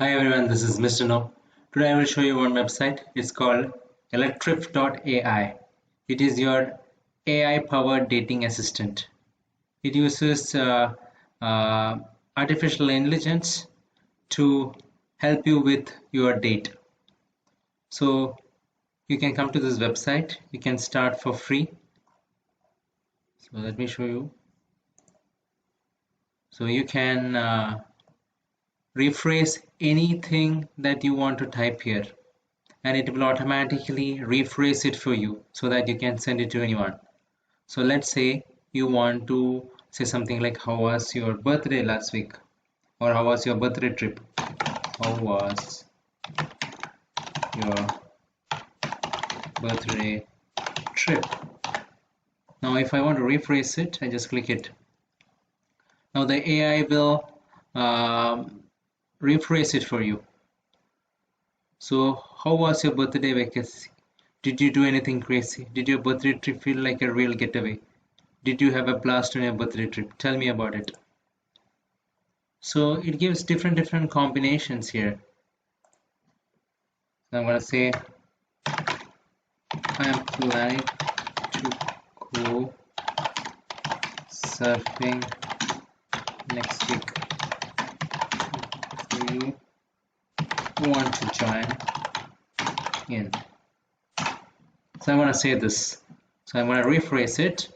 Hi everyone, this is Mr. No. Today I will show you one website. It's called elektrif.ai. It is your AI powered dating assistant. It uses artificial intelligence to help you with your date. So you can come to this website. You can start for free. So let me show you. So you can rephrase anything that you want to type here, and it will automatically rephrase it for you so that you can send it to anyone. So let's say you want to say something like, how was your birthday last week? Or how was your birthday trip? How was your birthday trip? Now if I want to rephrase it, I just click it. Now the AI will rephrase it for you. So how was your birthday vacation? Did you do anything crazy? Did your birthday trip feel like a real getaway? Did you have a blast on your birthday trip? Tell me about it. So it gives different combinations here. So I'm gonna say I'm planning to go surfing next week. Do you want to join in? So I'm gonna say this. So I'm gonna rephrase it.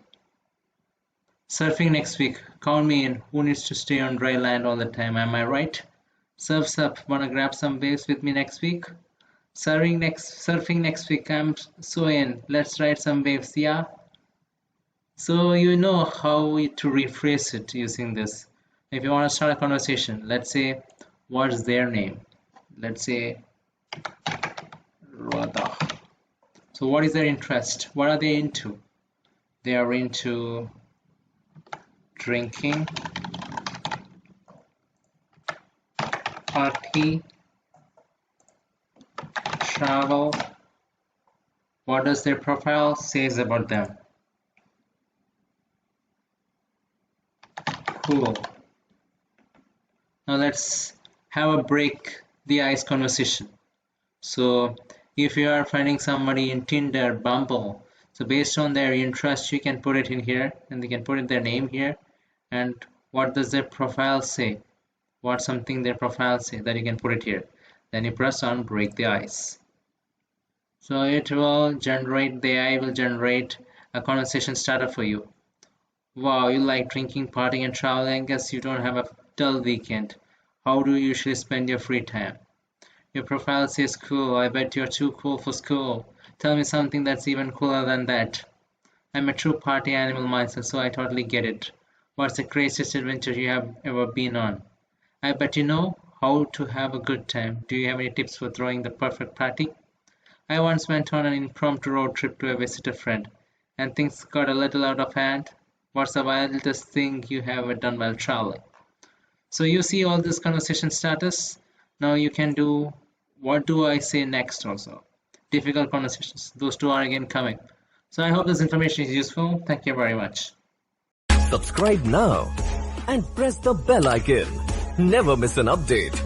Surfing next week. Count me in. Who needs to stay on dry land all the time? Am I right? Surf's up. Wanna grab some waves with me next week? Surfing next week. I'm so in. Let's ride some waves, yeah? So you know how to rephrase it using this. If you want to start a conversation, let's say, what's their name? Let's say Radha. So what is their interest? What are they into? They are into drinking, party, travel. What does their profile says about them? Cool. Now let's have a break the ice conversation. So if you are finding somebody in Tinder, Bumble, so based on their interest, you can put it in here, and they can put in their name here, and what does their profile say? What's something their profile say that you can put it here. Then you press on break the ice. So it will generate, the AI will generate a conversation starter for you. Wow, you like drinking, partying, and traveling. Guess you don't have a dull weekend. How do you usually spend your free time? Your profile says cool. I bet you're too cool for school. Tell me something that's even cooler than that. I'm a true party animal myself, so I totally get it. What's the craziest adventure you have ever been on? I bet you know how to have a good time. Do you have any tips for throwing the perfect party? I once went on an impromptu road trip to visit a friend, and things got a little out of hand. What's the wildest thing you have ever done while traveling? So you see all this conversation status. Now you can do what do I say next also. Difficult conversations. Those two are again coming. So I hope this information is useful. Thank you very much. Subscribe now and press the bell icon. Never miss an update.